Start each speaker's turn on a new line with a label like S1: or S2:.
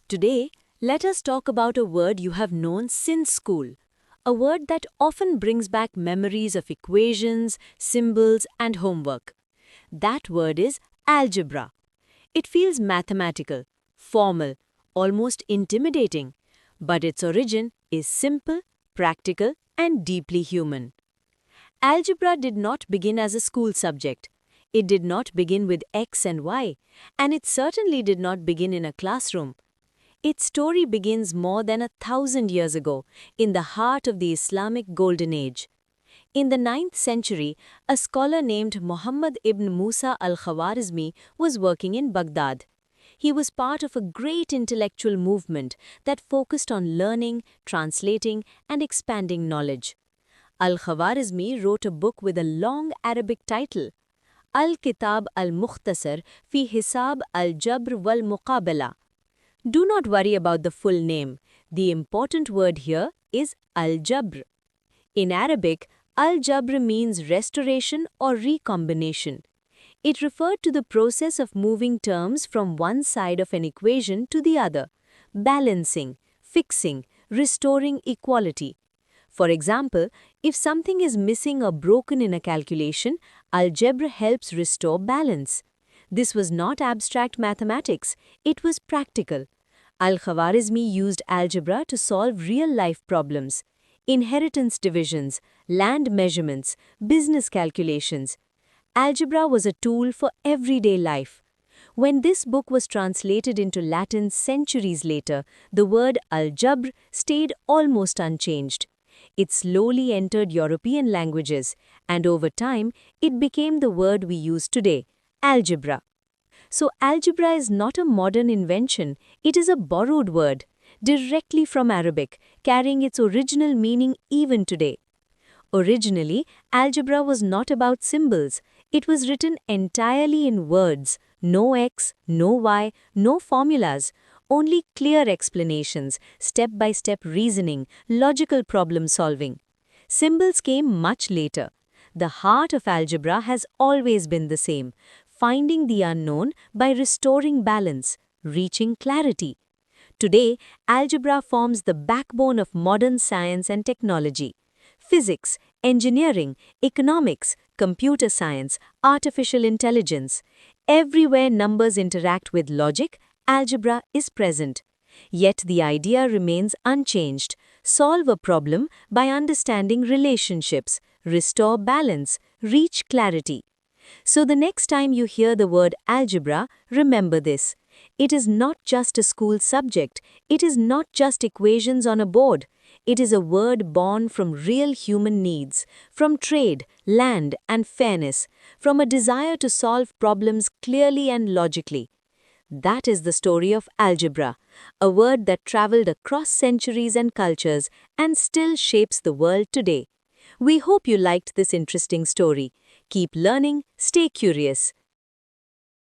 S1: Today, let us talk about a word you have known since school. A word that often brings back memories of equations, symbols, and homework. That word is algebra. It feels mathematical, formal, almost intimidating, but its origin is simple, practical, and deeply human. Algebra did not begin as a school subject. It did not begin with X and Y, and it certainly did not begin in a classroom. Its story begins more than 1,000 years ago, in the heart of the Islamic Golden Age. In the 9th century, a scholar named Muhammad ibn Musa al-Khwarizmi was working in Baghdad. He was part of a great intellectual movement that focused on learning, translating, and expanding knowledge. Al-Khwarizmi wrote a book with a long Arabic title, Al-Kitab al-Mukhtasar fi Hisab al-jabr wal-Muqabala. Do not worry about the full name. The important word here is al-jabr. In Arabic, al-jabr means restoration or recombination. It referred to the process of moving terms from one side of an equation to the other, balancing, fixing, restoring equality. For example, if something is missing or broken in a calculation, algebra helps restore balance. This was not abstract mathematics, it was practical. Al-Khwarizmi used algebra to solve real-life problems, inheritance divisions, land measurements, business calculations. Algebra was a tool for everyday life. When this book was translated into Latin centuries later, the word al-jabr stayed almost unchanged. It slowly entered European languages, and over time, it became the word we use today, algebra. So algebra is not a modern invention, it is a borrowed word, directly from Arabic, carrying its original meaning even today. Originally, algebra was not about symbols. It was written entirely in words, no X, no Y, no formulas, only clear explanations, step-by-step reasoning, logical problem solving. Symbols came much later. The heart of algebra has always been the same, finding the unknown by restoring balance, reaching clarity. Today, algebra forms the backbone of modern science and technology. Physics, engineering, economics, computer science, artificial intelligence. Everywhere numbers interact with logic, algebra is present. Yet the idea remains unchanged. Solve a problem by understanding relationships, restore balance, reach clarity. So the next time you hear the word algebra, remember this. It is not just a school subject. It is not just equations on a board. It is a word born from real human needs, from trade, land, and fairness, from a desire to solve problems clearly and logically. That is the story of algebra, a word that traveled across centuries and cultures and still shapes the world today. We hope you liked this interesting story. Keep learning, stay curious.